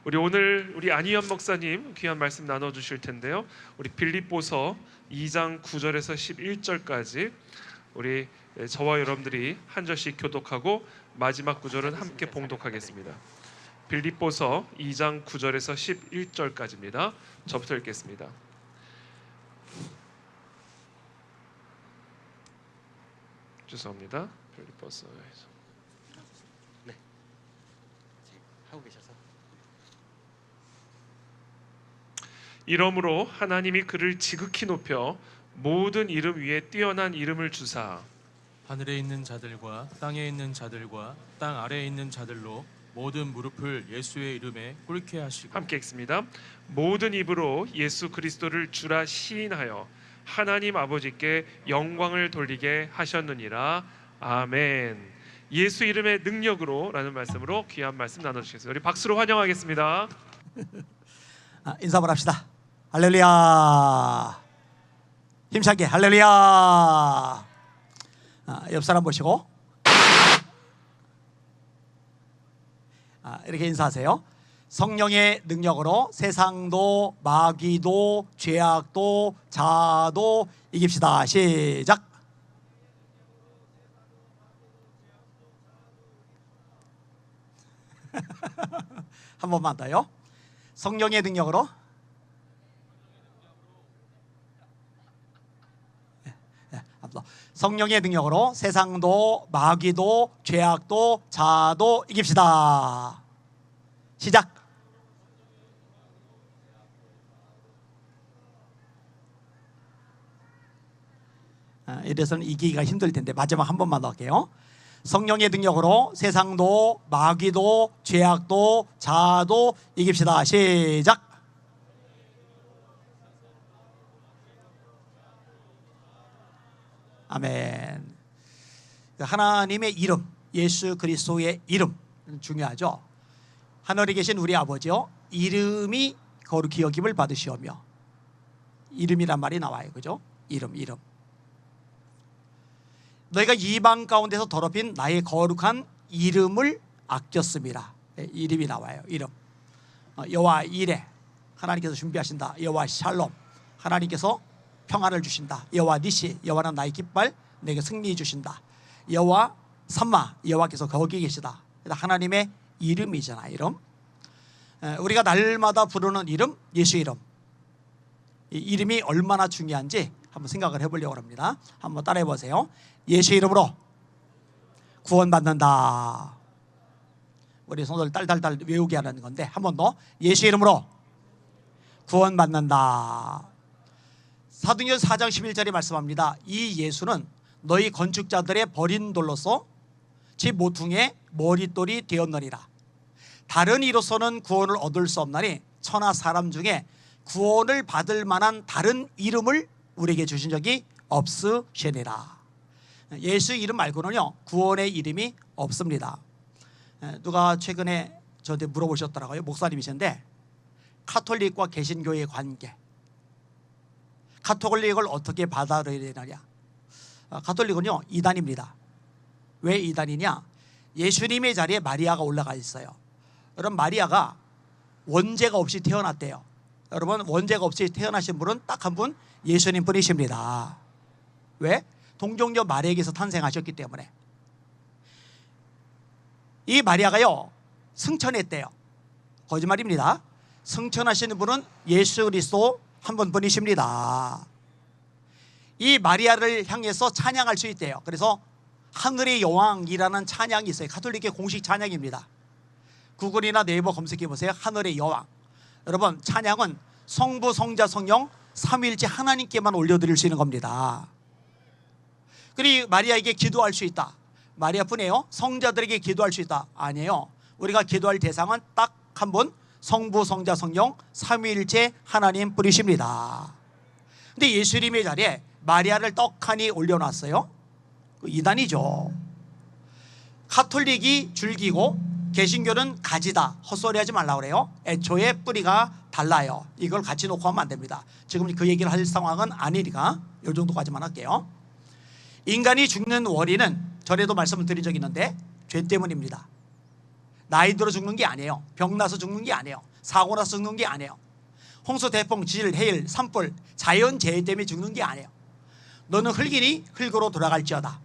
오늘 우리 안희연 목사님 귀한 말씀 나눠주실 텐데요. 우리 빌립보서 2장 9절에서 11절까지 우리 저와 여러분들이 한 절씩 교독하고 마지막 구절은 함께 봉독하겠습니다. 빌립보서 2장 9절에서 11절까지입니다. 저부터 읽겠습니다. 죄송합니다. 빌립보서에서 네, 하고 계셔서. 이러므로 하나님이 그를 지극히 높여 모든 이름 위에 뛰어난 이름을 주사 하늘에 있는 자들과 땅에 있는 자들과 땅 아래에 있는 자들로 모든 무릎을 예수의 이름에 꿇게 하시고 함께 읽습니다. 모든 입으로 예수 그리스도를 주라 시인하여 하나님 아버지께 영광을 돌리게 하셨느니라. 아멘. 예수 이름의 능력으로 라는 말씀으로 귀한 말씀 나눠주시겠습니다. 우리 박수로 환영하겠습니다. 인사 한번 합시다. 할렐루야. 힘차게 할렐루야. 옆 사람 보시고 이렇게 인사하세요. 성령의 능력으로 세상도 마귀도 죄악도 자도 이깁시다. 시작. 한 번만 더요. 성령의 능력으로 성령의 능력으로 세상도 마귀도 죄악도 자도 이깁시다. 시작. 이래서는 이기기가 힘들 텐데 마지막 한 번만 더 할게요. 성령의 능력으로 세상도 마귀도 죄악도 자도 이깁시다. 시작. 아멘. 하나님의 이름, 예수 그리스도의 이름 중요하죠. 하늘에 계신 우리 아버지요, 이름이 거룩히 여김을 받으시오며. 이름이란 말이 나와요. 그죠? 이름. 너희가 이방 가운데서 더럽힌 나의 거룩한 이름을 아꼈습니다. 이름이 나와요. 이름. 여호와 이레, 하나님께서 준비하신다. 여호와 샬롬, 하나님께서 평안을 주신다. 여호와 니시, 여호와는 나의 깃발, 내게 승리 주신다. 여호와 삼마, 여호와께서 거기 계시다. 하나님의 이름이잖아. 이름. 우리가 날마다 부르는 이름, 예수 이름. 이 이름이 얼마나 중요한지 한번 생각을 해보려고 합니다. 한번 따라해 보세요. 예수 이름으로 구원받는다. 우리 손을 딸딸딸 외우게 하는 건데 한 번 더. 예수 이름으로 구원받는다. 사도행전 4장 11절에 말씀합니다. 이 예수는 너희 건축자들의 버린 돌로서 집 모퉁이의 머릿돌이 되었느니라. 다른 이로서는 구원을 얻을 수 없나니 천하 사람 중에 구원을 받을 만한 다른 이름을 우리에게 주신 적이 없으시니라. 예수 이름 말고는요 구원의 이름이 없습니다. 누가 최근에 저한테 물어보셨더라고요. 목사님이신데 카톨릭과 개신교의 관계, 카톨릭을 어떻게 받아들여야 되느냐. 카톨릭은요 이단입니다. 왜 이단이냐? 예수님의 자리에 마리아가 올라가 있어요. 여러분, 마리아가 원죄가 없이 태어났대요. 여러분, 원죄가 없이 태어나신 분은 딱 한 분, 예수님 뿐이십니다. 왜? 동정녀 마리아에게서 탄생하셨기 때문에. 이 마리아가요 승천했대요. 거짓말입니다. 승천하시는 분은 예수 그리스도 한 분뿐이십니다. 이 마리아를 향해서 찬양할 수 있대요. 그래서 하늘의 여왕이라는 찬양이 있어요. 카톨릭의 공식 찬양입니다. 구글이나 네이버 검색해 보세요. 하늘의 여왕. 여러분, 찬양은 성부, 성자, 성령 삼위일체 하나님께만 올려드릴 수 있는 겁니다. 그리고 마리아에게 기도할 수 있다. 마리아뿐이에요? 성자들에게 기도할 수 있다? 아니에요. 우리가 기도할 대상은 딱 한 분, 성부, 성자, 성령 삼위일체 하나님 뿐이십니다. 근데 예수님의 자리에 마리아를 떡하니 올려놨어요. 이단이죠. 카톨릭이 줄기고 개신교는 가지다. 헛소리하지 말라고 그래요. 애초에 뿌리가 달라요. 이걸 같이 놓고 하면 안 됩니다. 지금 그 얘기를 할 상황은 아니니까 이 정도까지만 할게요. 인간이 죽는 원인은 전에도 말씀을 드린 적이 있는데 죄 때문입니다. 나이 들어 죽는 게 아니에요. 병나서 죽는 게 아니에요. 사고 나서 죽는 게 아니에요. 홍수, 대풍, 지질, 해일, 산불, 자연재해 때문에 죽는 게 아니에요. 너는 흙이니 흙으로 돌아갈지어다.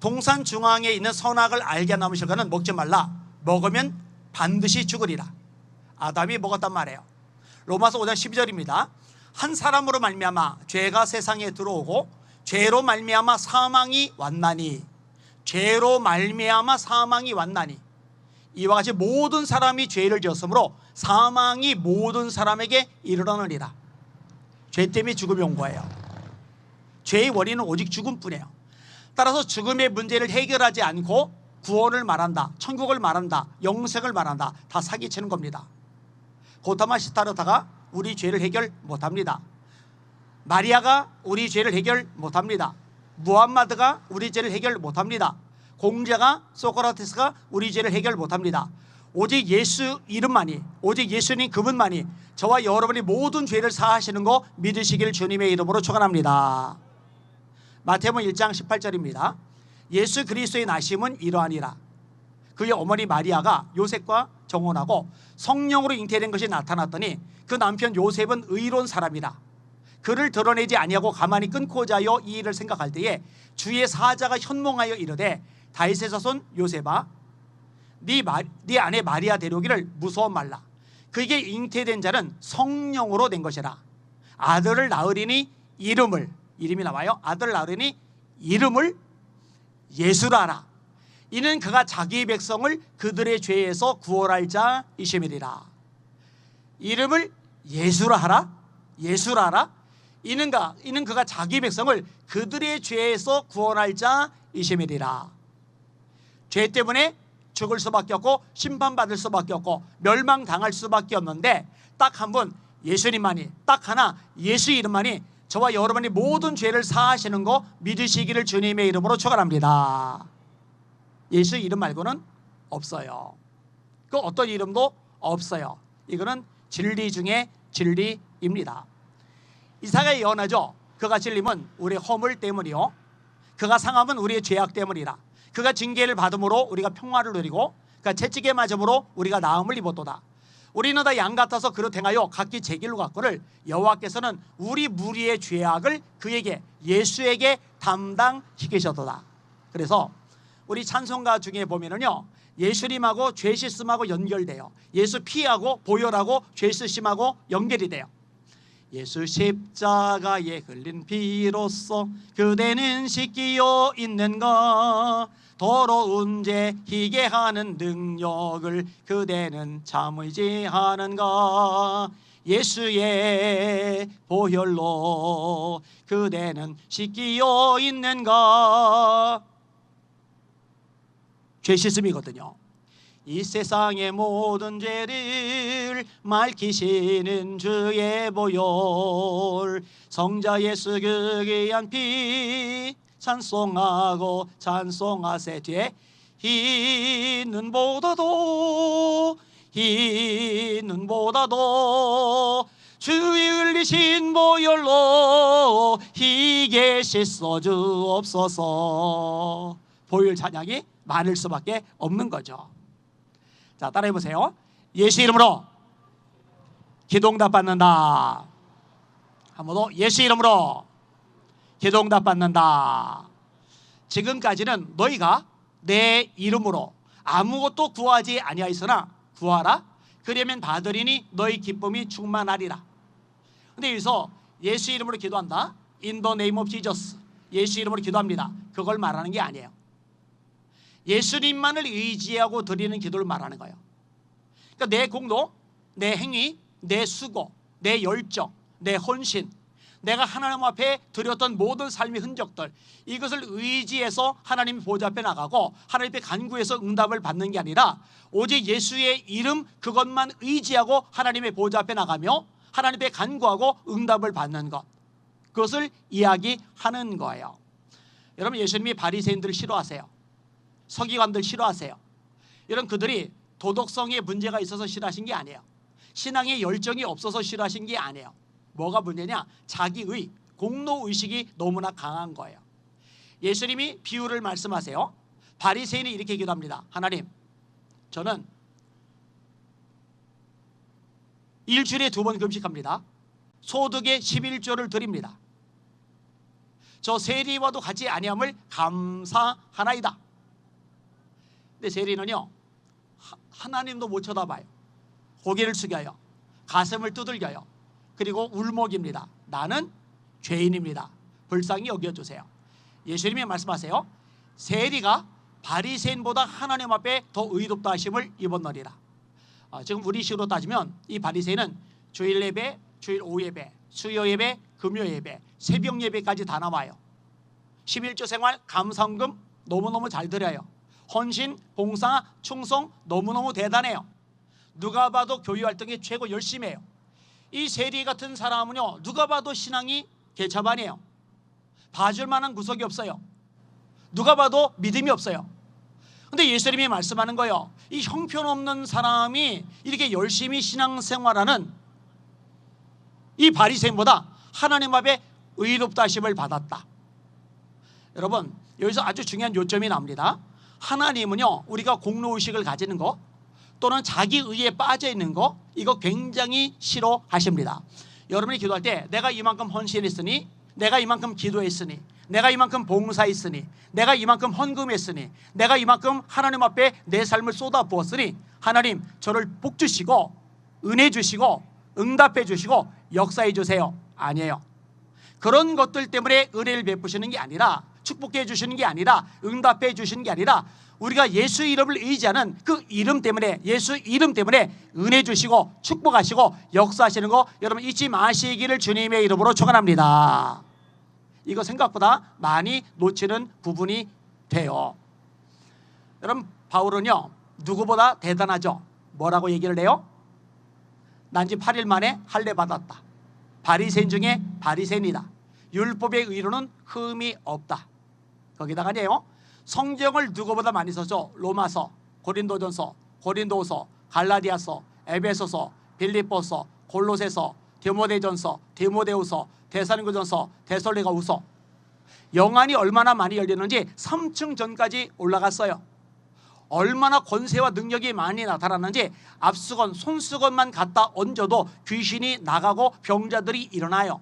동산 중앙에 있는 선악을 알게 남으실 거는 먹지 말라. 먹으면 반드시 죽으리라. 아담이 먹었단 말이에요. 로마서 5장 12절입니다. 한 사람으로 말미암아 죄가 세상에 들어오고 죄로 말미암아 사망이 왔나니, 죄로 말미암아 사망이 왔나니, 이와 같이 모든 사람이 죄를 지었으므로 사망이 모든 사람에게 이르러느니라. 죄 때문에 죽음이 온 거예요. 죄의 원인은 오직 죽음뿐이에요. 따라서 죽음의 문제를 해결하지 않고 구원을 말한다, 천국을 말한다, 영생을 말한다, 다 사기치는 겁니다. 고타마 시타르타가 우리 죄를 해결 못합니다. 마리아가 우리 죄를 해결 못합니다. 무함마드가 우리 죄를 해결 못합니다. 공자가, 소크라테스가 우리 죄를 해결 못합니다. 오직 예수 이름만이, 오직 예수님 그분만이 저와 여러분이 모든 죄를 사하시는 거 믿으시길 주님의 이름으로 축원합니다. 마태복음 1장 18절입니다. 예수 그리스도의 나심은 이러하니라. 그의 어머니 마리아가 요셉과 정혼하고 성령으로 잉태된 것이 나타났더니 그 남편 요셉은 의로운 사람이라. 그를 드러내지 아니하고 가만히 끊고자 하여 이 일을 생각할 때에 주의 사자가 현몽하여 이르되 다윗의 자손 요셉아, 네 아내 마리아 데려오기를 무서워 말라. 그에게 잉태된 자는 성령으로 된 것이라. 아들을 낳으리니 이름이 나와요. 아들을 낳으리니 이름을 예수라 하라. 이는 그가 자기 백성을 그들의 죄에서 구원할 자이심이리라. 이름을 예수라 하라. 예수라 하라. 이는 그가 자기 백성을 그들의 죄에서 구원할 자이심이리라. 죄 때문에 죽을 수밖에 없고 심판받을 수밖에 없고 멸망당할 수밖에 없는데 딱 한 분 예수님만이, 딱 하나 예수 이름만이 저와 여러분이 모든 죄를 사하시는 거 믿으시기를 주님의 이름으로 축원합니다. 예수 이름 말고는 없어요. 그 어떤 이름도 없어요. 이거는 진리 중에 진리입니다. 이사가 예언하죠. 그가 찔림은 우리의 허물 때문이요, 그가 상함은 우리의 죄악 때문이라. 그가 징계를 받음으로 우리가 평화를 누리고 그가 채찍에 맞음으로 우리가 나음을 입었도다. 우리는 다 양 같아서 그릇 행하여 각기 제 길로 갔거늘 여호와께서는 우리 무리의 죄악을 그에게, 예수에게 담당시키셨도다. 그래서 우리 찬송가 중에 보면은요, 예수님하고 죄 씻음하고 연결돼요. 예수 피하고 보혈하고 죄 씻음하고 연결이 돼요. 예수 십자가에 흘린 피로써 그대는 씻기어 있는가. 더러운 죄 희게 하는 능력을 그대는 참 의지하는가. 예수의 보혈로 그대는 씻기어 있는가. 죄 씻음이거든요. 이 세상의 모든 죄를 맑히시는 주의 보혈, 성자 예수 그 귀한 피 찬송하고 찬송하세. 뒤에 흰 눈보다도 주의 흘리신 보혈로 희게 씻어 주옵소서. 보혈 찬양이 많을 수밖에 없는 거죠. 자, 따라해 보세요. 예수 이름으로 기도응답 받는다. 한 번 더. 예수 이름으로 기도응답 받는다. 지금까지는 너희가 내 이름으로 아무것도 구하지 아니하였으나 구하라. 그러면 받으리니 너희 기쁨이 충만하리라. 근데 여기서 예수 이름으로 기도한다. In the name of Jesus. 예수 이름으로 기도합니다. 그걸 말하는 게 아니에요. 예수님만을 의지하고 드리는 기도를 말하는 거예요. 그러니까 내 공로, 내 행위, 내 수고, 내 열정, 내 헌신, 내가 하나님 앞에 드렸던 모든 삶의 흔적들, 이것을 의지해서 하나님 보좌 앞에 나가고 하나님 앞에 간구해서 응답을 받는 게 아니라 오직 예수의 이름 그것만 의지하고 하나님의 보좌 앞에 나가며 하나님 앞에 간구하고 응답을 받는 것, 그것을 이야기하는 거예요. 여러분, 예수님이 바리새인들을 싫어하세요. 서기관들 싫어하세요. 여러분, 그들이 도덕성에 문제가 있어서 싫어하신 게 아니에요. 신앙에 열정이 없어서 싫어하신 게 아니에요. 뭐가 문제냐? 자기의 공로의식이 너무나 강한 거예요. 예수님이 비유를 말씀하세요. 바리새인이 이렇게 기도합니다. 하나님, 저는 일주일에 2번 금식합니다. 소득의 11조를 드립니다. 저 세리와도 같이 아니함을 감사하나이다. 근데 세리는요, 하나님도 못 쳐다봐요. 고개를 숙여요. 가슴을 두들겨요. 그리고 울먹입니다. 나는 죄인입니다. 불쌍히 여겨주세요. 예수님이 말씀하세요. 세리가 바리새인보다 하나님 앞에 더 의롭다 하심을 입었느니라. 지금 우리 식으로 따지면 이 바리새인은 주일 예배, 주일 오후 예배, 수요 예배, 금요 예배, 새벽 예배까지 다 나와요. 11조 생활, 감사헌금 너무너무 잘 드려요. 헌신, 봉사, 충성 너무너무 대단해요. 누가 봐도 교회 활동에 최고 열심히 해요. 이 세리 같은 사람은요, 누가 봐도 신앙이 개차반이에요. 봐줄 만한 구석이 없어요. 누가 봐도 믿음이 없어요. 근데 예수님이 말씀하는 거예요. 이 형편없는 사람이 이렇게 열심히 신앙생활하는 이 바리새인보다 하나님 앞에 의롭다 하심을 받았다. 여러분, 여기서 아주 중요한 요점이 나옵니다. 하나님은요, 우리가 공로의식을 가지는 거 또는 자기 의에 빠져 있는 거, 이거 굉장히 싫어하십니다. 여러분이 기도할 때 내가 이만큼 헌신했으니, 내가 이만큼 기도했으니, 내가 이만큼 봉사했으니, 내가 이만큼 헌금했으니, 내가 이만큼 하나님 앞에 내 삶을 쏟아부었으니 하나님 저를 복 주시고 은혜 주시고 응답해 주시고 역사해 주세요. 아니에요. 그런 것들 때문에 은혜를 베푸시는 게 아니라, 축복해 주시는 게 아니라, 응답해 주시는 게 아니라, 우리가 예수 이름을 의지하는 그 이름 때문에, 예수 이름 때문에 은혜 주시고 축복하시고 역사하시는 거 여러분 잊지 마시기를 주님의 이름으로 축원합니다. 이거 생각보다 많이 놓치는 부분이 돼요. 여러분, 바울은요 누구보다 대단하죠. 뭐라고 얘기를 해요? 난지 8일 만에 할례 받았다. 바리새인 중에 바리새인이다. 율법의 의로는 흠이 없다. 거기다가요, 성경을 누구보다 많이 써서 로마서, 고린도전서, 고린도서, 갈라디아서, 에베소서, 빌립보서, 골로새서, 디모데전서, 디모데후서, 데살로니가전서, 데살로니가후서, 영안이 얼마나 많이 열리는지 3층 전까지 올라갔어요. 얼마나 권세와 능력이 많이 나타났는지 앞수건, 손수건만 갖다 얹어도 귀신이 나가고 병자들이 일어나요.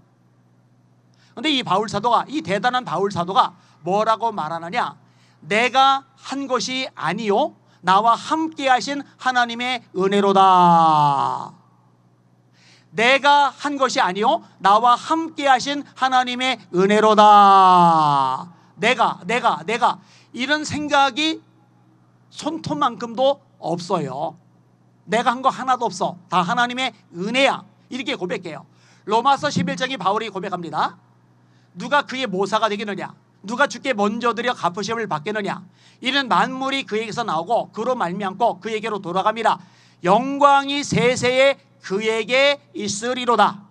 그런데 이 바울 사도가, 이 대단한 바울 사도가 뭐라고 말하느냐? 내가 한 것이 아니요 나와 함께 하신 하나님의 은혜로다. 내가 한 것이 아니요 나와 함께 하신 하나님의 은혜로다. 내가 이런 생각이 손톱만큼도 없어요. 내가 한 거 하나도 없어. 다 하나님의 은혜야. 이렇게 고백해요. 로마서 11장이 바울이 고백합니다. 누가 그의 모사가 되겠느냐? 누가 주께 먼저 드려 갚으심을 받겠느냐? 이는 만물이 그에게서 나오고 그로 말미암고 그에게로 돌아갑니다. 영광이 세세에 그에게 있으리로다.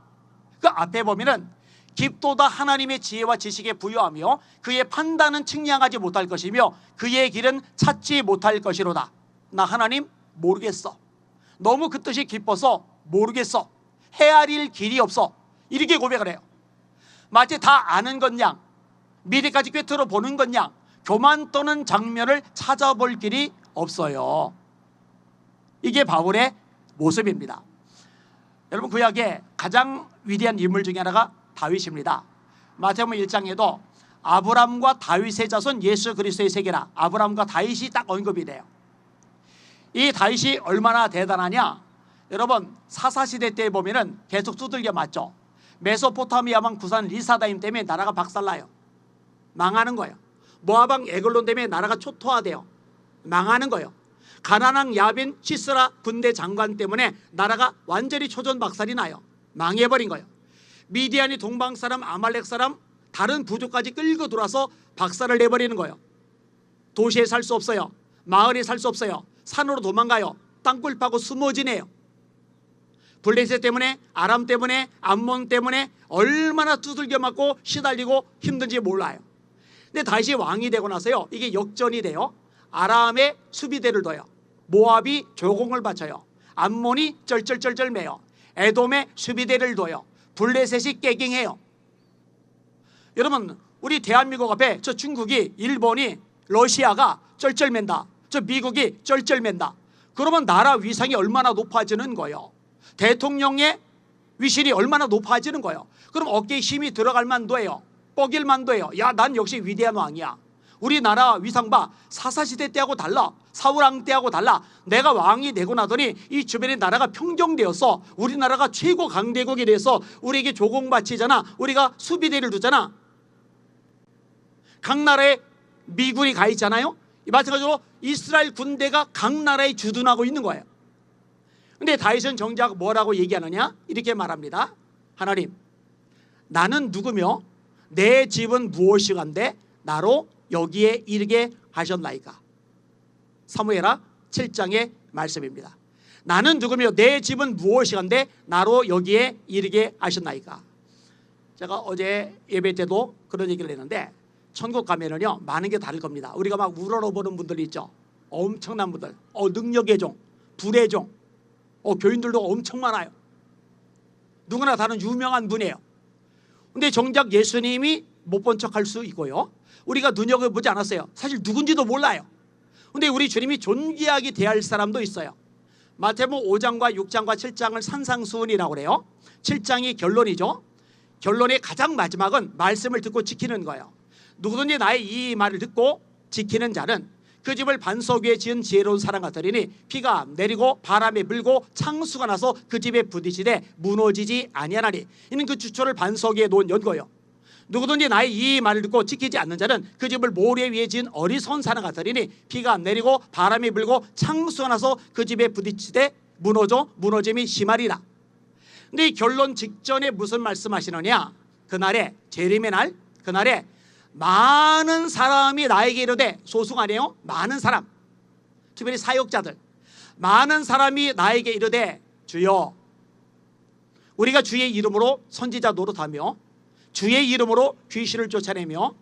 그 앞에 보면은 깊도다 하나님의 지혜와 지식에 부유하며 그의 판단은 측량하지 못할 것이며 그의 길은 찾지 못할 것이로다. 나 하나님 모르겠어. 너무 그 뜻이 깊어서 모르겠어. 헤아릴 길이 없어. 이렇게 고백을 해요. 마치 다 아는 것 양, 미래까지 꿰뚫어 보는 것 양, 교만 떠는 장면을 찾아볼 길이 없어요. 이게 바울의 모습입니다. 여러분, 구약의 가장 위대한 인물 중에 하나가 다윗입니다. 마태복음 1장에도 아브람과 다윗의 자손 예수 그리스도의 세계라, 아브람과 다윗이 딱 언급이 돼요. 이 다윗이 얼마나 대단하냐? 여러분, 사사시대 때 보면은 계속 두들겨 맞죠. 메소포타미아 왕 구산 리사다임 때문에 나라가 박살나요. 망하는 거예요. 모압왕 에글론 때문에 나라가 초토화돼요. 망하는 거예요. 가나안 야빈 시스라 군대 장관 때문에 나라가 완전히 초전박살이 나요. 망해버린 거예요. 미디안이 동방 사람, 아말렉 사람, 다른 부족까지 끌고 들어와서 박살을 내버리는 거예요. 도시에 살 수 없어요. 마을에 살 수 없어요. 산으로 도망가요. 땅굴 파고 숨어 지내요. 블레셋 때문에, 아람 때문에, 암몬 때문에 얼마나 두들겨 맞고 시달리고 힘든지 몰라요. 근데 다시 왕이 되고 나서요, 이게 역전이 돼요. 아람의 수비대를 둬요. 모압이 조공을 바쳐요. 암몬이 쩔쩔쩔쩔 매요. 에돔의 수비대를 둬요. 블레셋이 깨갱해요. 여러분, 우리 대한민국 앞에 저 중국이, 일본이, 러시아가 쩔쩔맨다. 저 미국이 쩔쩔맨다. 그러면 나라 위상이 얼마나 높아지는 거예요. 대통령의 위신이 얼마나 높아지는 거예요. 그럼 어깨에 힘이 들어갈 만도 해요. 뻐길 만도 해요. 야, 난 역시 위대한 왕이야. 우리나라 위상 봐. 사사시대 때하고 달라. 사울왕 때하고 달라. 내가 왕이 되고 나더니 이 주변의 나라가 평정되었어. 우리나라가 최고 강대국이 돼서 우리에게 조공바치잖아. 우리가 수비대를 두잖아. 각 나라에 미군이 가 있잖아요. 마찬가지로 이스라엘 군대가 각 나라에 주둔하고 있는 거예요. 근데 다윗은 정작 뭐라고 얘기하느냐? 이렇게 말합니다. 하나님, 나는 누구며 내 집은 무엇이간데 나로 여기에 이르게 하셨나이까? 사무엘하 7장의 말씀입니다. 나는 누구며 내 집은 무엇이간데 나로 여기에 이르게 하셨나이까? 제가 어제 예배 때도 그런 얘기를 했는데 천국 가면은요 많은 게 다를 겁니다. 우리가 막 우러러보는 분들 있죠. 엄청난 분들, 능력의 종, 불의 종, 교인들도 엄청 많아요. 누구나 다른 유명한 분이에요. 근데 정작 예수님이 못 본 척할 수 있고요. 우리가 눈여겨보지 않았어요. 사실 누군지도 몰라요. 근데 우리 주님이 존귀하게 대할 사람도 있어요. 마태복음 5장과 6장과 7장을 산상수훈이라고 그래요. 7장이 결론이죠. 결론의 가장 마지막은 말씀을 듣고 지키는 거예요. 누구든지 나의 이 말을 듣고 지키는 자는 그 집을 반석 위에 지은 지혜로운 사람 같으리니 비가 내리고 바람이 불고 창수가 나서 그 집에 부딪히되 무너지지 아니하나니 이는 그 주초를 반석 위에 놓은 연고요. 누구든지 나의 이 말을 듣고 지키지 않는 자는 그 집을 모래 위에 지은 어리석은 사람 같으리니 비가 내리고 바람이 불고 창수가 나서 그 집에 부딪히되 무너짐이 심하리라. 근데 이 결론 직전에 무슨 말씀하시느냐? 그날에 재림의 날, 그날에 많은 사람이 나에게 이르되, 소수가 아니에요. 많은 사람, 특별히 사역자들, 많은 사람이 나에게 이르되 주여, 우리가 주의 이름으로 선지자 노릇하며 주의 이름으로 귀신을 쫓아내며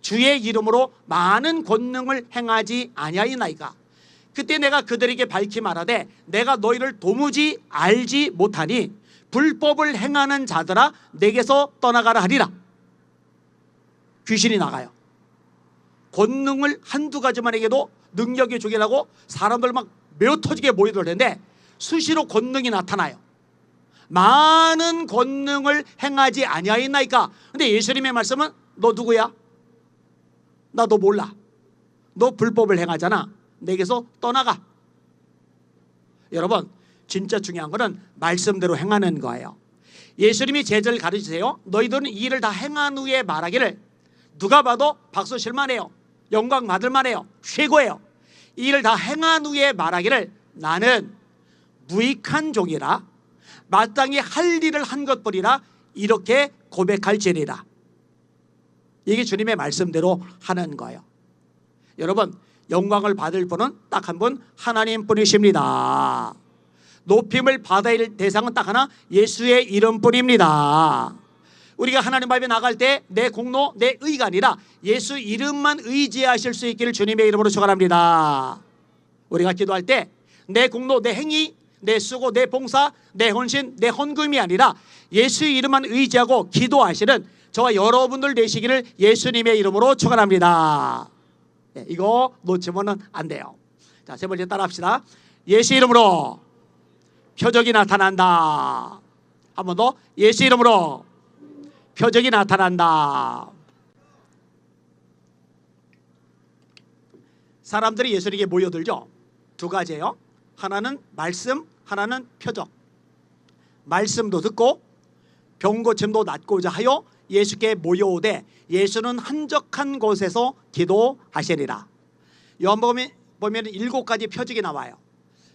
주의 이름으로 많은 권능을 행하지 아니하였나이까? 그때 내가 그들에게 밝히 말하되 내가 너희를 도무지 알지 못하니 불법을 행하는 자들아 내게서 떠나가라 하리라. 귀신이 나가요. 권능을 한두 가지만 에게도 능력이 주기라고 사람들 막 매우 터지게 모여들 텐데 수시로 권능이 나타나요. 많은 권능을 행하지 아니하였나이까? 근데 예수님의 말씀은 너 누구야? 나 너 몰라. 너 불법을 행하잖아. 내게서 떠나가. 여러분, 진짜 중요한 거는 말씀대로 행하는 거예요. 예수님이 제자를 가르치세요. 너희들은 이 일을 다 행한 후에 말하기를, 누가 봐도 박수 칠만해요. 영광 받을 만해요. 최고예요. 이 일을 다 행한 후에 말하기를 나는 무익한 종이라 마땅히 할 일을 한 것뿐이라 이렇게 고백할지니라. 이게 주님의 말씀대로 하는 거예요. 여러분, 영광을 받을 분은 딱 한 분, 하나님뿐이십니다. 높임을 받아야 할 대상은 딱 하나, 예수의 이름뿐입니다. 우리가 하나님 앞에 나갈 때 내 공로, 내 의가 아니라 예수 이름만 의지하실 수 있기를 주님의 이름으로 축원합니다. 우리가 기도할 때 내 공로, 내 행위, 내 수고, 내 봉사, 내 헌신, 내 헌금이 아니라 예수 이름만 의지하고 기도하시는 저와 여러분들 되시기를 예수님의 이름으로 축원합니다. 이거 놓치면 안 돼요. 자, 세 번째 따라합시다. 예수 이름으로 표적이 나타난다. 한 번 더. 예수 이름으로 표적이 나타난다. 사람들이 예수님에게 모여들죠. 두 가지예요. 하나는 말씀, 하나는 표적. 말씀도 듣고 병고침도 낫고자 하여 예수께 모여오되 예수는 한적한 곳에서 기도하시리라. 요한복음에 보면 7가지 표적이 나와요.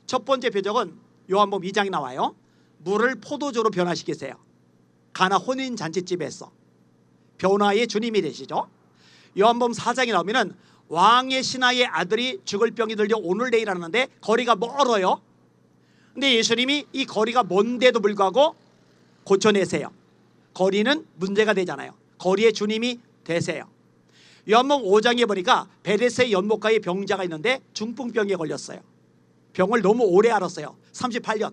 첫 번째 표적은 요한복음 2장에 나와요. 물을 포도주로 변화시키세요. 가나 혼인 잔치집에서 변화의 주님이 되시죠. 요한복음 4장에 나오면은 왕의 신하의 아들이 죽을 병이 들려 오늘 내일 하는데 거리가 멀어요. 근데 예수님이 이 거리가 먼데도 불구하고 고쳐내세요. 거리는 문제가 되잖아요. 거리의 주님이 되세요. 요한복음 5장에 보니까 베레스의 연못가에 병자가 있는데 중풍병에 걸렸어요. 병을 너무 오래 앓았어요. 38년.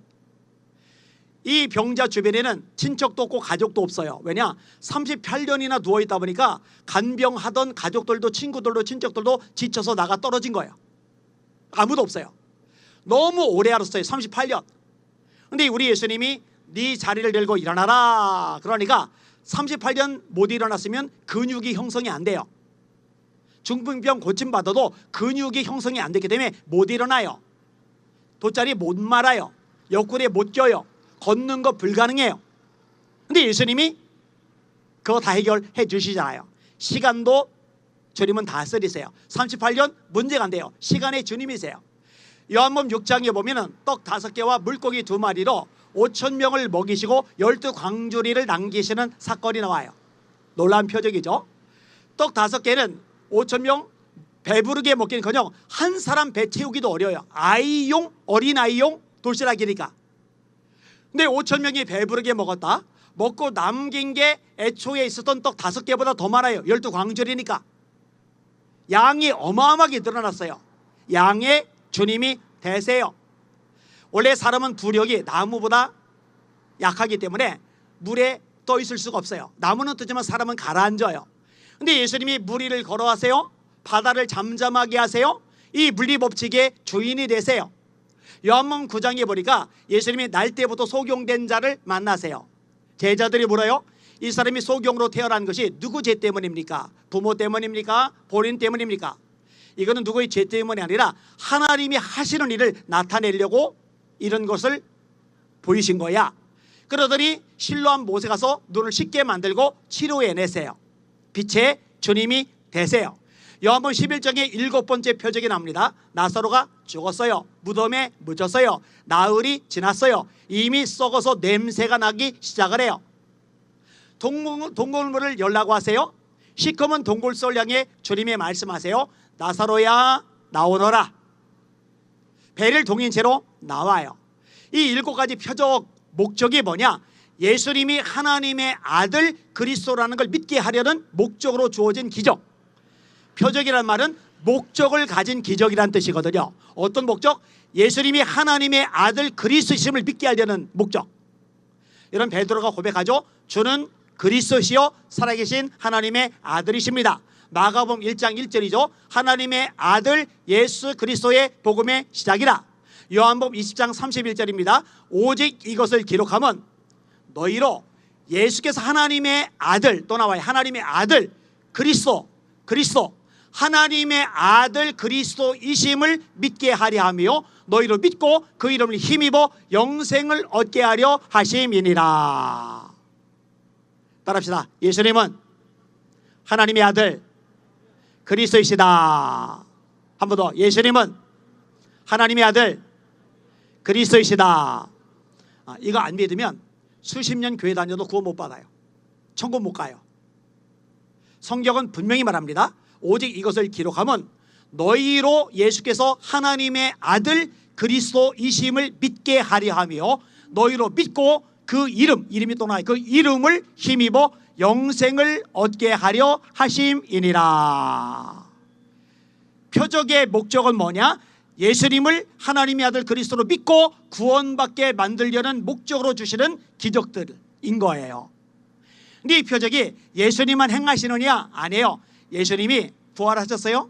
이 병자 주변에는 친척도 없고 가족도 없어요. 왜냐? 38년이나 누워있다 보니까 간병하던 가족들도 친구들도 친척들도 지쳐서 나가 떨어진 거예요. 아무도 없어요. 너무 오래 앓았어요. 38년. 근데 우리 예수님이 네 자리를 들고 일어나라 그러니까 38년 못 일어났으면 근육이 형성이 안 돼요. 중풍병 고침받아도 근육이 형성이 안 됐기 때문에 못 일어나요. 돗자리 못 말아요. 옆구리에 못 껴요. 걷는 거 불가능해요. 근데 예수님이 그거 다 해결해 주시잖아요. 시간도 주님은 다 쓰리세요. 38년 문제가 안 돼요. 시간의 주님이세요. 요한복음 6장에 보면은 떡 5개와 물고기 2마리로 5,000명을 먹이시고 12광주리를 남기시는 사건이 나와요. 놀라운 표적이죠. 떡 5개는 5,000명 배부르게 먹기는커녕 한 사람 배 채우기도 어려워요. 아이용, 어린아이용 도시락이니까. 근데 5,000명이 배부르게 먹었다. 먹고 남긴 게 애초에 있었던 떡 5개보다 더 많아요. 12광주리니까. 양이 어마어마하게 늘어났어요. 양의 주님이 대세요. 원래 사람은 부력이 나무보다 약하기 때문에 물에 떠 있을 수가 없어요. 나무는 뜨지만 사람은 가라앉아요. 근데 예수님이 물 위를 걸어가세요. 바다를 잠잠하게 하세요. 이 물리법칙의 주인이 되세요. 요한복음 9장에 보니까 예수님이 날 때부터 소경된 자를 만나세요. 제자들이 물어요. 이 사람이 소경으로 태어난 것이 누구 죄 때문입니까? 부모 때문입니까? 본인 때문입니까? 이거는 누구의 죄 때문이 아니라 하나님이 하시는 일을 나타내려고 이런 것을 보이신 거야. 그러더니 실로암 못에 가서 눈을 씻게 만들고 치료해내세요. 빛의 주님이 되세요. 요한복음 11장에 7번째 표적이 나옵니다. 나사로가 죽었어요. 무덤에 묻혔어요. 나흘이 지났어요. 이미 썩어서 냄새가 나기 시작을 해요. 동굴물을 열라고 하세요. 시커먼 동굴sol을 향해 주님이 말씀하세요. 나사로야 나오너라. 배를 동인 채로 나와요. 이 7가지 표적 목적이 뭐냐? 예수님이 하나님의 아들 그리스도라는 걸 믿게 하려는 목적으로 주어진 기적. 표적이란 말은 목적을 가진 기적이란 뜻이거든요. 어떤 목적? 예수님이 하나님의 아들 그리스도심을 믿게 하려는 목적. 이런 베드로가 고백하죠. 주는 그리스도시요 살아계신 하나님의 아들이십니다. 마가복음 1장 1절이죠. 하나님의 아들 예수 그리스도의 복음의 시작이라. 요한복음 20장 31절입니다. 오직 이것을 기록하면 너희로 예수께서 하나님의 아들 또 나와요. 하나님의 아들 그리스도 하나님의 아들 그리스도이심을 믿게 하려 하며 너희로 믿고 그 이름을 힘입어 영생을 얻게 하려 하심이니라. 따라합시다. 예수님은 하나님의 아들 그리스도이시다. 한 번 더. 예수님은 하나님의 아들 그리스도이시다. 이거 안 믿으면 수십 년 교회 다녀도 구원 못 받아요. 천국 못 가요. 성경은 분명히 말합니다. 오직 이것을 기록하면 너희로 예수께서 하나님의 아들 그리스도이심을 믿게 하려 하며 너희로 믿고 그 이름이 또 나와요. 그 이름을 힘입어 영생을 얻게 하려 하심이니라. 표적의 목적은 뭐냐? 예수님을 하나님의 아들 그리스도로 믿고 구원받게 만들려는 목적으로 주시는 기적들인 거예요. 근데 이 표적이 예수님만 행하시느냐? 아니에요. 예수님이 부활하셨어요.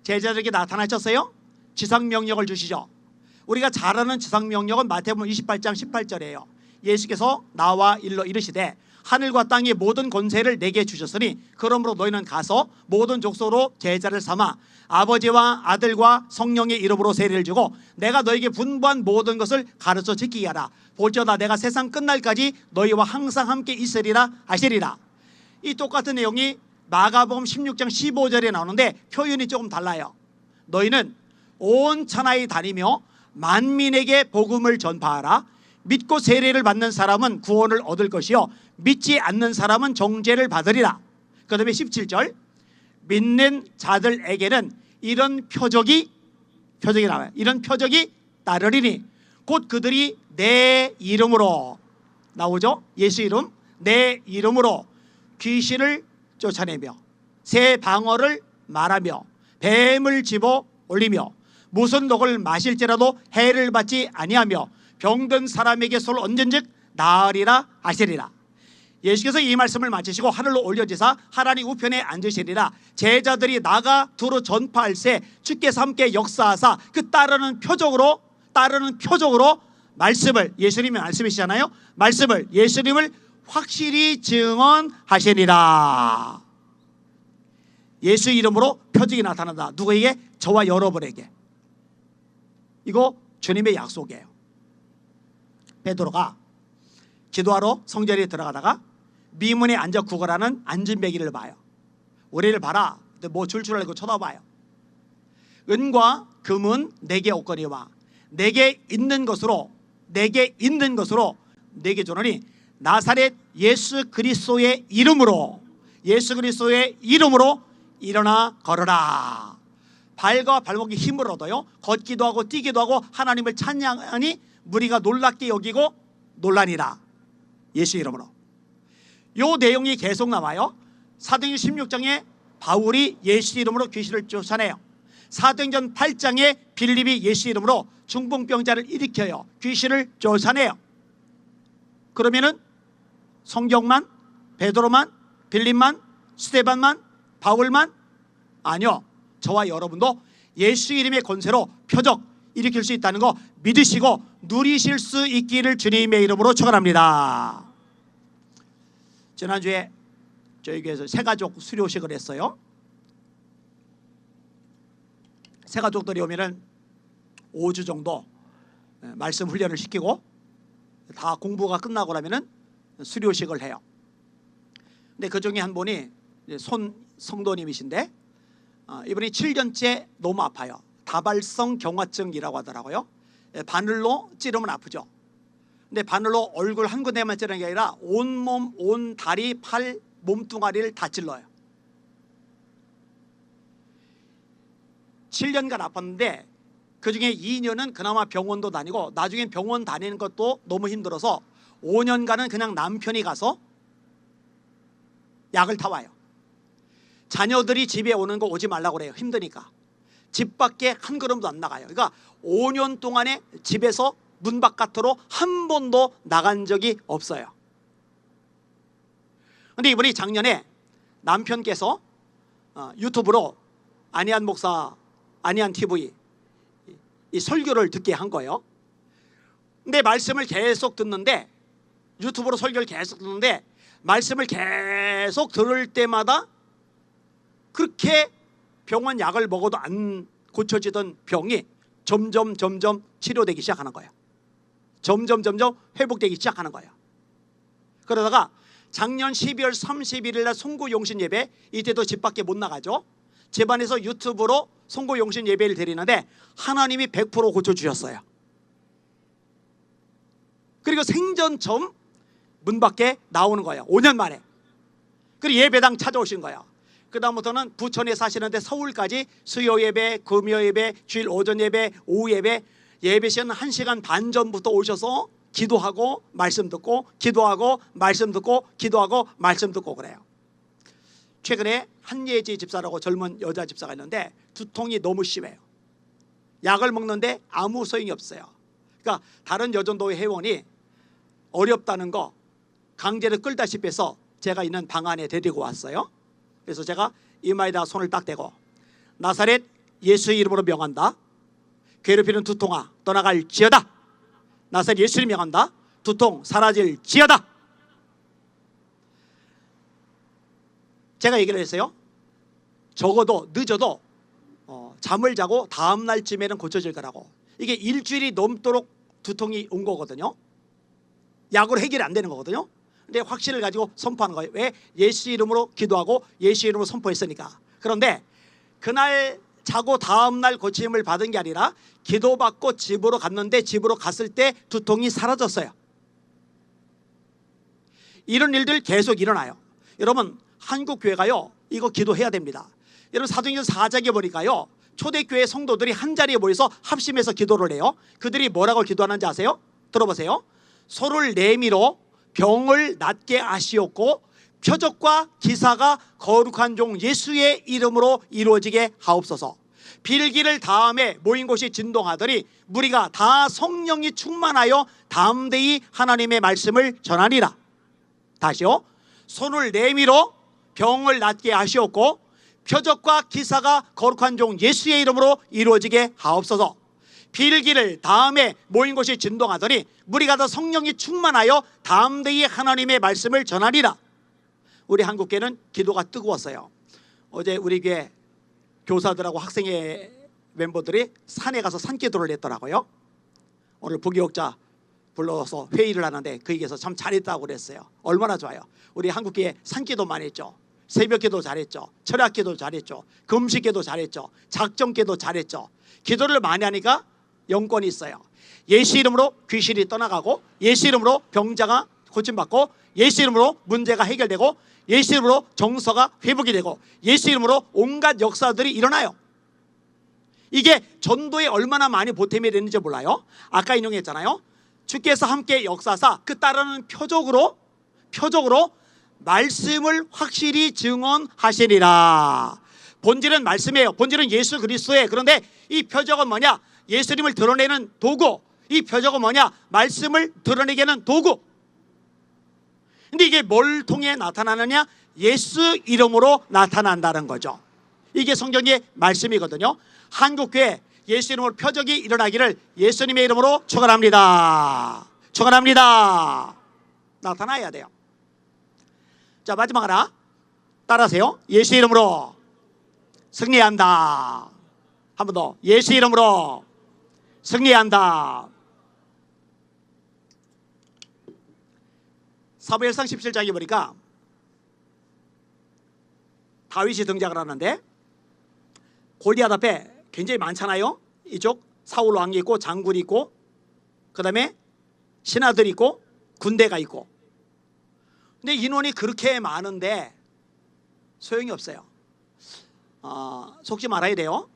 제자들에게 나타나셨어요. 지상명령을 주시죠. 우리가 잘 아는 지상명령은 마태복음 28장 18절이에요. 예수께서 나와 일러 이르시되 하늘과 땅의 모든 권세를 내게 주셨으니 그러므로 너희는 가서 모든 족속으로 제자를 삼아 아버지와 아들과 성령의 이름으로 세례를 주고 내가 너에게 분부한 모든 것을 가르쳐 지키게 하라. 볼지어다 내가 세상 끝날까지 너희와 항상 함께 있으리라 하시리라. 이 똑같은 내용이 마가복음 16장 15절에 나오는데 표현이 조금 달라요. 너희는 온 천하에 다니며 만민에게 복음을 전파하라. 믿고 세례를 받는 사람은 구원을 얻을 것이요 믿지 않는 사람은 정죄를 받으리라. 그 다음에 17절 믿는 자들에게는 이런 표적이 나와요. 이런 표적이 따르리니 곧 그들이 내 이름으로 나오죠. 예수 이름 내 이름으로 귀신을 쫓아내며 새 방언을 말하며 뱀을 집어 올리며 무슨 독을 마실지라도 해를 받지 아니하며 병든 사람에게 손을 얹은즉 나으리라 하시리라. 예수께서 이 말씀을 마치시고 하늘로 올려지사 하나님 우편에 앉으시리라. 제자들이 나가 두루 전파할새 주께서 함께 역사하사 그 따르는 표적으로 말씀을, 예수님이 말씀이시잖아요. 말씀을, 예수님을 확실히 증언하시니라. 예수 이름으로 표적이 나타난다. 누구에게? 저와 여러분에게. 이거 주님의 약속이에요. 베드로가 기도하러 성전에 들어가다가 미문에 앉아 구걸하는 안진뱅이를 봐요. 우리를 봐라. 뭐 줄 줄 알고 쳐다봐요. 은과 금은 내게 없거니와 내게 있는 것으로 내게 주노니 나사렛 예수 그리스도의 이름으로 일어나 걸어라. 발과 발목에 힘을 얻어요. 걷기도 하고 뛰기도 하고 하나님을 찬양하니 무리가 놀랍게 여기고 놀라니라. 예수 이름으로. 요 내용이 계속 나와요. 사도행전 16장에 바울이 예수 이름으로 귀신을 쫓아내요. 사도행전 8장에 빌립이 예수 이름으로 중풍병자를 일으켜요. 귀신을 쫓아내요. 그러면은 성경만, 베드로만, 빌립만, 스데반만, 바울만? 아니요. 저와 여러분도 예수 이름의 권세로 표적 일으킬 수 있다는 거 믿으시고 누리실 수 있기를 주님의 이름으로 축원합니다. 지난주에 저희 교회에서 새가족 수료식을 했어요. 새가족들이 오면은 5주 정도 말씀 훈련을 시키고 다 공부가 끝나고 나면은 수료식을 해요. 근데 그 중에 한 분이 손 성도님이신데 이분이 7년째 너무 아파요. 다발성 경화증이라고 하더라고요. 바늘로 찌르면 아프죠. 근데 바늘로 얼굴 한 군데만 찌르는 게 아니라 온몸, 온 다리, 팔, 몸뚱아리를 다 찔러요. 7년간 아팠는데 그중에 2년은 그나마 병원도 다니고 나중엔 병원 다니는 것도 너무 힘들어서 5년간은 그냥 남편이 가서 약을 타와요. 자녀들이 집에 오는 거 오지 말라고 그래요. 힘드니까. 집 밖에 한 걸음도 안 나가요. 그러니까 5년 동안에 집에서 문 바깥으로 한 번도 나간 적이 없어요. 그런데 이분이 작년에 남편께서 유튜브로 안희안 목사 안희안 TV 이 설교를 듣게 한 거예요. 근데 말씀을 계속 듣는데 유튜브로 설교를 계속 듣는데 말씀을 계속 들을 때마다 그렇게 병원 약을 먹어도 안 고쳐지던 병이 점점 치료되기 시작하는 거예요. 점점 회복되기 시작하는 거예요. 그러다가 작년 12월 31일 날 송구용신 예배, 이때도 집 밖에 못 나가죠. 집안에서 유튜브로 송구용신 예배를 드리는데 하나님이 100% 고쳐주셨어요. 그리고 생전 처음 문 밖에 나오는 거예요. 5년 만에. 그리고 예배당 찾아오신 거예요. 그 다음부터는 부천에 사시는데 서울까지 수요 예배, 금요 예배, 주일 오전 예배, 오후 예배, 예배 시간 1시간 반 전부터 오셔서 기도하고 말씀 듣고 기도하고 말씀 듣고 기도하고 말씀 듣고 그래요. 최근에 한예지 집사라고 젊은 여자 집사가 있는데 두통이 너무 심해요. 약을 먹는데 아무 소용이 없어요. 그러니까 다른 여전도회 회원이 어렵다는 거 강제로 끌다시피 해서 제가 있는 방 안에 데리고 왔어요. 그래서 제가 이마에다 손을 딱 대고 나사렛 예수 이름으로 명한다. 괴롭히는 두통아 떠나갈지어다. 나사렛 예수를 명한다. 두통 사라질지어다. 제가 얘기를 했어요. 적어도 늦어도 잠을 자고 다음 날쯤에는 고쳐질 거라고. 이게 일주일이 넘도록 두통이 온 거거든요. 약으로 해결이 안 되는 거거든요. 근데 확신을 가지고 선포하는 거예요. 왜? 예수 이름으로 기도하고 예수 이름으로 선포했으니까. 그런데 그날 자고 다음 날 고침을 받은 게 아니라 기도받고 집으로 갔는데 집으로 갔을 때 두통이 사라졌어요. 이런 일들 계속 일어나요. 여러분 한국교회가요 이거 기도해야 됩니다. 여러분 사도행전 4장에 보니까요 초대교회 성도들이 한자리에 모여서 합심해서 기도를 해요. 그들이 뭐라고 기도하는지 아세요? 들어보세요. 소를 내밀어 병을 낫게 하시옵고 표적과 기사가 거룩한 종 예수의 이름으로 이루어지게 하옵소서. 빌기를 다음에 모인 곳이 진동하더니 무리가 다 성령이 충만하여 담대히 하나님의 말씀을 전하니라. 다시요. 손을 내밀어 병을 낫게 하시옵고 표적과 기사가 거룩한 종 예수의 이름으로 이루어지게 하옵소서. 빌기를 다음에 모인 곳이 진동하더니 무리가 더 성령이 충만하여 담대히 하나님의 말씀을 전하리라. 우리 한국교회는 기도가 뜨거웠어요. 어제 우리 교회 교사들하고 학생회 멤버들이 산에 가서 산기도를 했더라고요. 오늘 부교육자 불러서 회의를 하는데 그 얘기에서 참 잘했다고 그랬어요. 얼마나 좋아요. 우리 한국교회 산기도 많이 했죠. 새벽기도 잘했죠. 철학기도 잘했죠. 금식기도 잘했죠. 작정기도 잘했죠. 기도를 많이 하니까 영권이 있어요. 예수 이름으로 귀신이 떠나가고, 예수 이름으로 병자가 고침받고, 예수 이름으로 문제가 해결되고, 예수 이름으로 정서가 회복이 되고, 예수 이름으로 온갖 역사들이 일어나요. 이게 전도에 얼마나 많이 보탬이 되는지 몰라요. 아까 인용했잖아요. 주께서 함께 역사사 그 따르는 표적으로 말씀을 확실히 증언하시리라. 본질은 말씀이에요. 본질은 예수 그리스도예요. 그런데 이 표적은 뭐냐? 예수님을 드러내는 도구. 이 표적은 뭐냐? 말씀을 드러내게 하는 도구. 근데 이게 뭘 통해 나타나느냐? 예수 이름으로 나타난다는 거죠. 이게 성경의 말씀이거든요. 한국교회 예수 이름으로 표적이 일어나기를 예수님의 이름으로 축원합니다. 축원합니다. 나타나야 돼요. 자, 마지막 하나 따라하세요. 예수 이름으로 승리한다. 한 번 더. 예수 이름으로 승리한다. 사무엘상 17장에 보니까 다윗이 등장을 하는데 골리앗 앞에 굉장히 많잖아요. 이쪽 사울 왕이 있고 장군이 있고 그 다음에 신하들이 있고 군대가 있고. 근데 인원이 그렇게 많은데 소용이 없어요. 속지 말아야 돼요.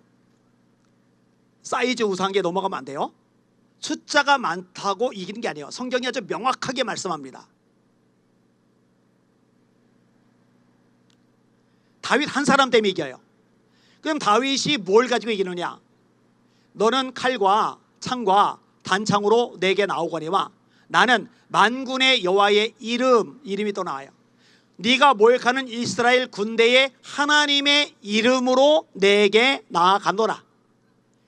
사이즈 우상에 넘어가면 안 돼요. 숫자가 많다고 이기는 게 아니에요. 성경이 아주 명확하게 말씀합니다. 다윗 한 사람 때문에 이겨요. 그럼 다윗이 뭘 가지고 이기느냐? 너는 칼과 창과 단창으로 내게 나오거니와 나는 만군의 여호와의 이름이 또 나와요. 네가 모욕하는 이스라엘 군대의 하나님의 이름으로 내게 나아가노라.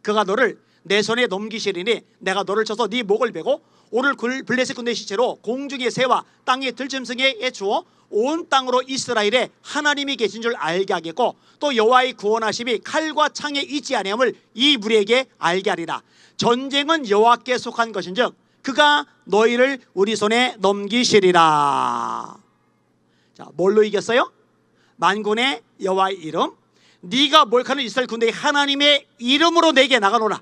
그가 너를 내 손에 넘기시리니 내가 너를 쳐서 네 목을 베고 오늘 블레셋 군대 시체로 공중의 새와 땅의 들짐승에 주어 온 땅으로 이스라엘에 하나님이 계신 줄 알게 하겠고 또 여호와의 구원하심이 칼과 창에 있지 아니함을 이 무리에게 알게 하리라. 전쟁은 여호와께 속한 것인즉 그가 너희를 우리 손에 넘기시리라. 자, 뭘로 이겼어요? 만군의 여호와의 이름, 네가 모욕하는 이스라엘 군대의 하나님의 이름으로 내게 나가노라.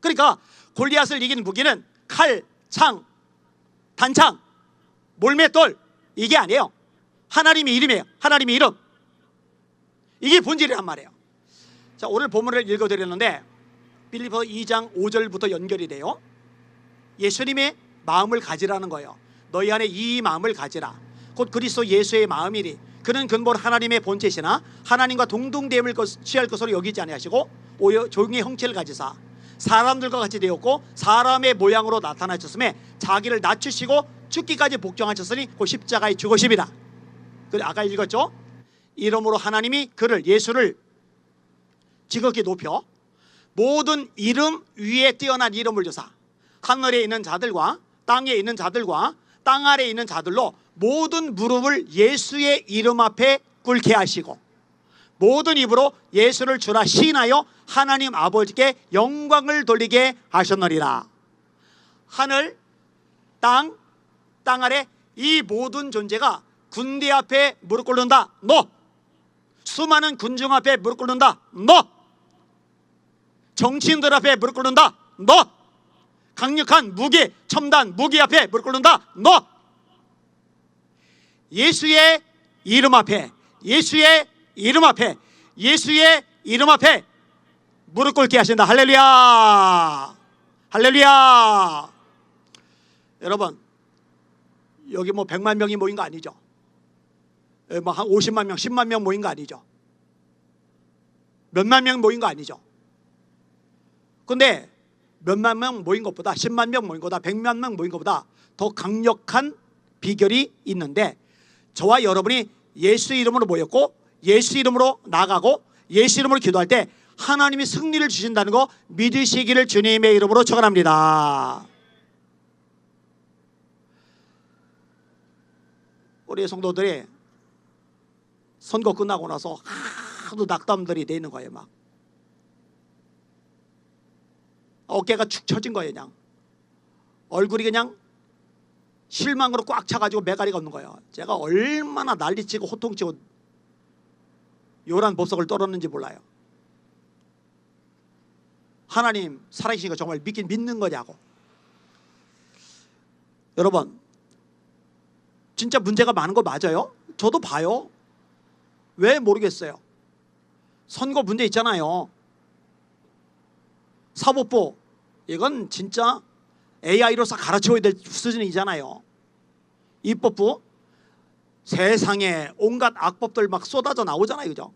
그러니까 골리앗을 이기는 무기는 칼, 창, 단창, 몰맷돌 이게 아니에요. 하나님의 이름이에요. 하나님의 이름. 이게 본질이란 말이에요. 자, 오늘 본문을 읽어드렸는데 빌립보서 2장 5절부터 연결이 돼요. 예수님의 마음을 가지라는 거예요. 너희 안에 이 마음을 가지라. 곧 그리스도 예수의 마음이니 그는 근본 하나님의 본체시나 하나님과 동등됨을 취할 것으로 여기지 아니하시고 오히려 종의 형체를 가지사 사람들과 같이 되었고 사람의 모양으로 나타나셨음에 자기를 낮추시고 죽기까지 복종하셨으니 그 십자가의 죽으심이라. 그래, 아까 읽었죠? 이름으로 하나님이 그를 예수를 지극히 높여 모든 이름 위에 뛰어난 이름을 주사 하늘에 있는 자들과 땅에 있는 자들과 땅 아래에 있는 자들로 모든 무릎을 예수의 이름 앞에 꿇게 하시고 모든 입으로 예수를 주라 시인하여 하나님 아버지께 영광을 돌리게 하셨느니라. 하늘, 땅 아래 이 모든 존재가 군대 앞에 무릎 꿇는다. 너. 수많은 군중 앞에 무릎 꿇는다. 너. 정치인들 앞에 무릎 꿇는다. 너. 강력한 무기, 첨단 무기 앞에 무릎 꿇는다. 너. 예수의 이름 앞에, 예수의 이름 앞에, 예수의 이름 앞에 무릎 꿇게 하신다. 할렐루야. 할렐루야. 여러분, 여기 뭐 100만 명이 모인 거 아니죠? 뭐 한 50만 명, 10만 명 모인 거 아니죠? 몇만 명 모인 거 아니죠? 근데 몇만 명 모인 것보다 10만 명 모인 것보다 100만 명 모인 것보다 더 강력한 비결이 있는데 저와 여러분이 예수 이름으로 모였고 예수 이름으로 나가고 예수 이름으로 기도할 때 하나님이 승리를 주신다는 거 믿으시기를 주님의 이름으로 축원합니다. 우리 성도들이 선거 끝나고 나서 하도 낙담들이 돼 있는 거예요. 막 어깨가 축 처진 거예요. 그냥 얼굴이 그냥 실망으로 꽉 차가지고 매가리가 없는 거예요. 제가 얼마나 난리치고 호통치고 요란 보석을 떨었는지 몰라요. 하나님 살아계신 거 정말 믿는 거냐고. 여러분 진짜 문제가 많은 거 맞아요? 저도 봐요. 왜 모르겠어요. 선거 문제 있잖아요. 사법부 이건 진짜 AI로서 가르쳐야 될 수준이잖아요. 입법부 세상에 온갖 악법들 막 쏟아져 나오잖아요. 그죠?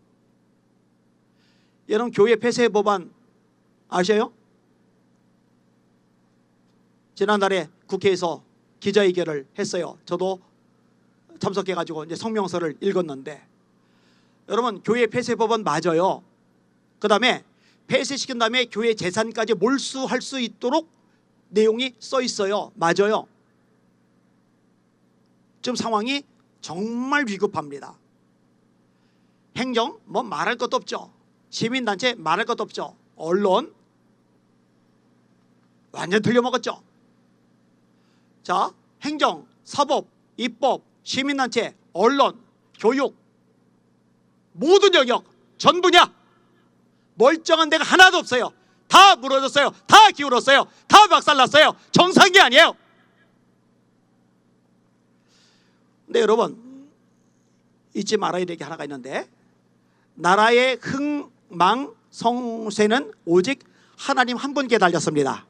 여러분 교회 폐쇄 법안 아셔요? 지난달에 국회에서 기자회견을 했어요. 저도 참석해가지고 이제 성명서를 읽었는데, 여러분 교회 폐쇄 법안 맞아요. 그 다음에 폐쇄시킨 다음에 교회 재산까지 몰수할 수 있도록 내용이 써 있어요. 맞아요. 지금 상황이 정말 위급합니다. 행정 뭐 말할 것도 없죠. 시민단체 말할 것도 없죠. 언론 완전 틀려먹었죠. 자, 행정, 사법, 입법, 시민단체, 언론, 교육 모든 영역 전 분야 멀쩡한 데가 하나도 없어요. 다 무너졌어요. 다 기울었어요. 다 박살났어요. 정상이 아니에요. 근데 여러분 잊지 말아야 될 게 하나가 있는데, 나라의 흥망성쇠는 오직 하나님 한 분께 달렸습니다.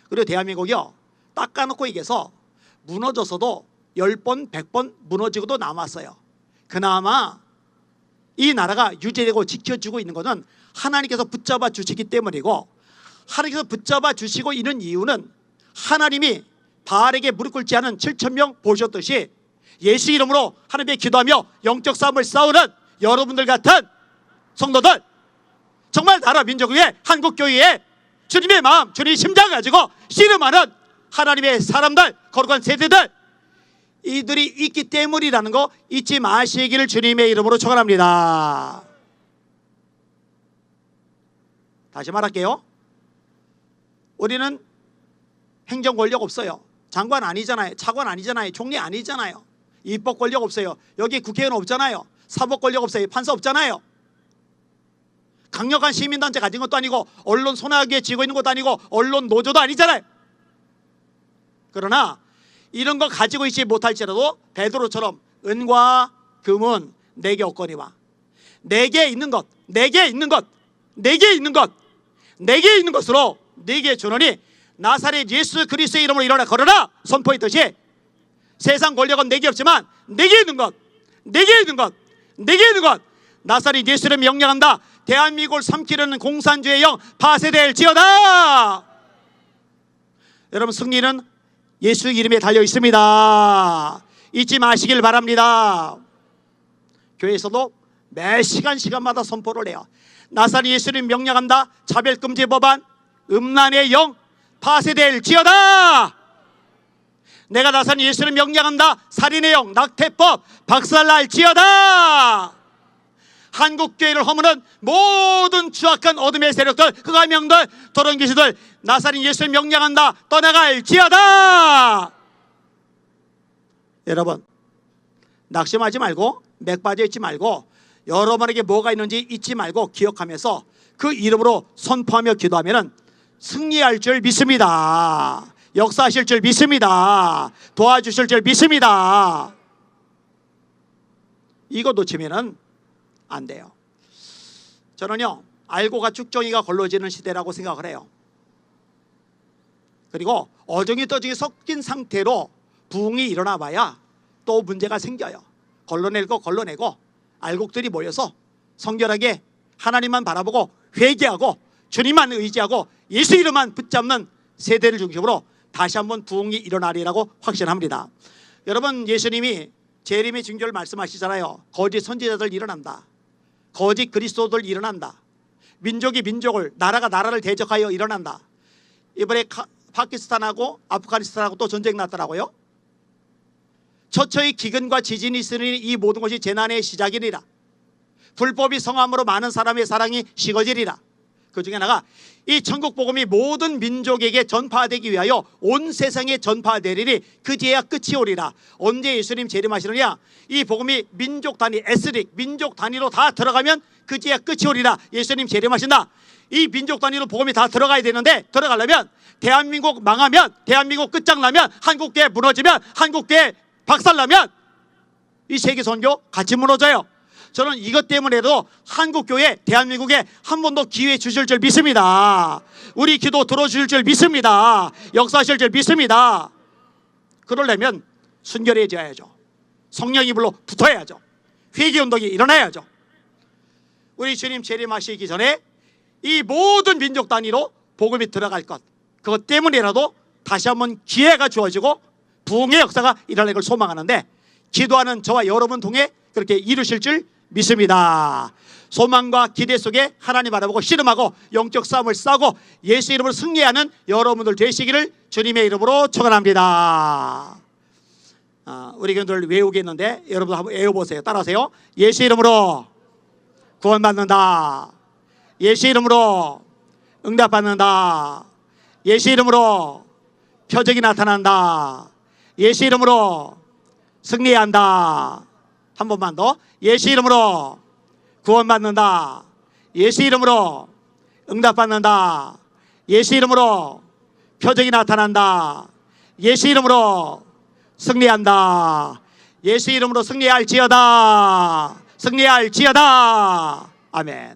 그리고 대한민국이요 닦아놓고 얘기해서 무너져서도 10번 100번 무너지고도 남았어요. 그나마 이 나라가 유지되고 지켜주고 있는 것은 하나님께서 붙잡아 주시기 때문이고, 하나님께서 붙잡아 주시고 있는 이유는 하나님이 바알에게 무릎 꿇지 않은 7,000명 보셨듯이 예수 이름으로 하나님께 기도하며 영적 싸움을 싸우는 여러분들 같은 성도들, 정말 나라 민족을 위해 한국교회에 주님의 마음, 주님의 심장 가지고 씨름하는 하나님의 사람들, 거룩한 세대들, 이들이 있기 때문이라는 거 잊지 마시기를 주님의 이름으로 축원합니다. 다시 말할게요. 우리는 행정 권력 없어요. 장관 아니잖아요. 차관 아니잖아요. 총리 아니잖아요. 입법 권력 없어요. 여기 국회의원 없잖아요. 사법 권력 없어요. 판사 없잖아요. 강력한 시민단체 가진 것도 아니고 언론 손아귀에 쥐고 있는 것도 아니고 언론 노조도 아니잖아요. 그러나 이런 거 가지고 있지 못할지라도 베드로처럼 은과 금은 내게 없거니와, 내게 있는 것, 내게 있는 것, 내게 있는 것, 내게 있는 것으로 내게 주노니 나사렛 예수 그리스도의 이름으로 일어나 걸어라 선포했듯이, 세상 권력은 내게 없지만 내게 있는 것, 내게 있는 것, 내게 있는 것, 나사렛 예수를 명령한다. 대한민국을 삼키려는 공산주의 영 파쇄될지어다. 여러분 승리는 예수 이름에 달려 있습니다. 잊지 마시길 바랍니다. 교회에서도 매 시간마다 선포를 해요. 나사렛 예수를 명령한다. 차별금지 법안, 음란의 영 파쇄될지어다. 내가 나사렛 예수를 명령한다. 살인의 영, 낙태법 박살날지어다. 한국교회를 허무는 모든 추악한 어둠의 세력들, 흑암영들, 도런 귀신들 나사렛 예수를 명령한다. 떠나갈지어다. 여러분 낙심하지 말고 맥 빠져 있지 말고 여러분에게 뭐가 있는지 잊지 말고 기억하면서 그 이름으로 선포하며 기도하면 승리할 줄 믿습니다. 역사하실 줄 믿습니다. 도와주실 줄 믿습니다. 이거 놓치면은 안 돼요. 저는요 알고가 쭉정이가 걸러지는 시대라고 생각을 해요. 그리고 어정이 떠정이 섞인 상태로 부흥이 일어나 봐야 또 문제가 생겨요. 걸러낼 거 걸러내고 알곡들이 모여서 성결하게 하나님만 바라보고 회개하고 주님만 의지하고 예수 이름만 붙잡는 세대를 중심으로 다시 한번 부흥이 일어나리라고 확신합니다. 여러분 예수님이 재림의 징조를 말씀하시잖아요. 거짓 선지자들 일어난다. 거짓 그리스도들 일어난다. 민족이 민족을, 나라가 나라를 대적하여 일어난다. 이번에 파키스탄하고 아프가니스탄하고 또 전쟁 났더라고요. 처처의 기근과 지진이 있으니 이 모든 것이 재난의 시작이니라. 불법이 성함으로 많은 사람의 사랑이 식어지리라. 그 중에 하나가 이 천국 복음이 모든 민족에게 전파되기 위하여 온 세상에 전파되리니 그 뒤에야 끝이 오리라. 언제 예수님 재림하시느냐? 이 복음이 민족 단위, 에스닉 민족 단위로 다 들어가면 그 뒤에야 끝이 오리라. 예수님 재림하신다. 이 민족 단위로 복음이 다 들어가야 되는데, 들어가려면 대한민국 망하면, 대한민국 끝장나면, 한국교회 무너지면, 한국교회 박살나면 이 세계 선교 같이 무너져요. 저는 이것 때문에도 한국교회 대한민국에 한 번 더 기회 주실 줄 믿습니다. 우리 기도 들어주실 줄 믿습니다. 역사하실 줄 믿습니다. 그러려면 순결해져야죠. 성령이 불러 붙어야죠. 회개운동이 일어나야죠. 우리 주님 재림하시기 전에 이 모든 민족 단위로 복음이 들어갈 것, 그것 때문이라도 다시 한번 기회가 주어지고 부흥의 역사가 일어날 걸 소망하는데, 기도하는 저와 여러분 통해 그렇게 이루실 줄 믿습니다. 소망과 기대 속에 하나님 바라보고 씨름하고 영적 싸움을 싸고 예수 이름으로 승리하는 여러분들 되시기를 주님의 이름으로 축원합니다. 우리 교인들 외우겠는데 여러분 한번 외워보세요. 따라하세요. 예수 이름으로 구원받는다. 예수 이름으로 응답받는다. 예수 이름으로 표적이 나타난다. 예수 이름으로 승리한다. 한 번만 더. 예수 이름으로 구원받는다. 예수 이름으로 응답받는다. 예수 이름으로 표적이 나타난다. 예수 이름으로 승리한다. 예수 이름으로 승리할지어다. 승리할지어다. 아멘.